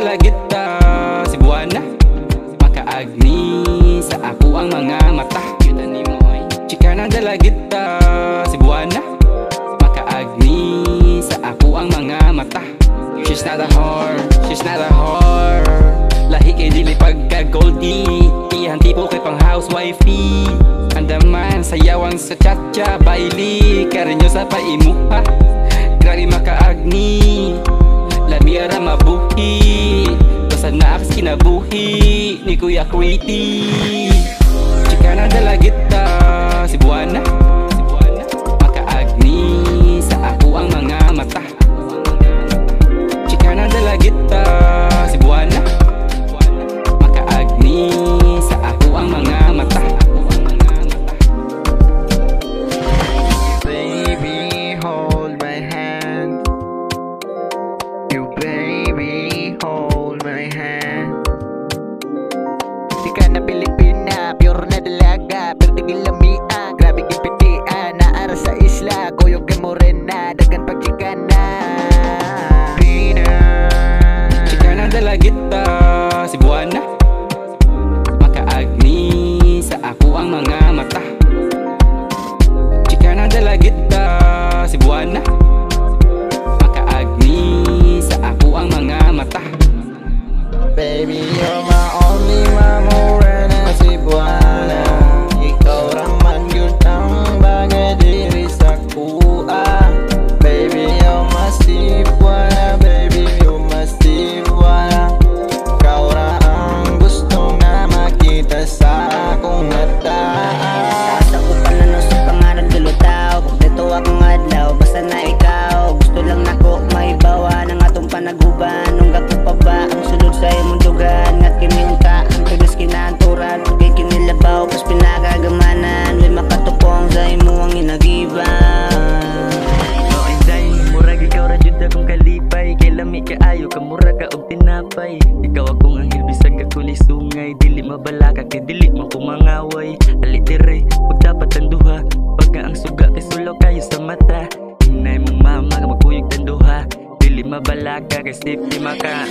dalagita Cebuana makaagni sa ako ang mga mata. Chika na dalagita Cebuana makaagni sa ako ang mga mata. She's not a whore, she's not a whore. Lahi kay dili pagka-goldie, iyang tipo kay pang housewifey. Andaman sayawang sa cha-cha baili, karinyo sa paimuha grari makaagni, lamira mabuhi. Basta na akas kinabuhi ni Kuya Quitty. Chika na dalagita Cebuana makaagni sa ako ang mga mata. Chika na dalagita Cebuana makaagni sa ako ang mga mata. Baby, hold my hand. You baby, hold my hand. Di ka na Pilipina, pure na dalaga, pero di lamia, grabe gipitian. Naara sa isla, kuyog kay morena, dagan pagchika na Pina. Chika na dalagita Cebuana makaagni sa ako ang mga mata. Chika na dalagita Cebuana makaagni sa ako ang mga mata. Baby, you're my only morena Cebuana. Ikaw raman yun ang bagay diri sa kuha. Baby, you're my Cebuana. Baby, you're my Cebuana. Ikaw ra ang gusto na makita sa akong mata. Sa ko panano sa pangarap dulutaw, dito akong adlaw, basta na ikaw. Gusto lang nako may bawa ng atong panaguban. Nung gapo pa ba ang sulod sa imong dugan? Ngat kimin ka ang tigas kinanturan, pagay kinilabaw pas pinagagamanan. May makatupong sa imo ang inagiban. Oh inday, murag ikaw ra jud akong kalipay. Kay lami kaayo ka mura ka og tinapay. Ikaw akong anghel bisag ako ni sungay. Dili mabalaka kay dili man ko mangaway. Ali dire, pagdapat ang duha, pagka ang suga kay sulaw kayo sa mata. Hinay mong mama ka magkuyog tanduha. Dili mabalaka kay safety maka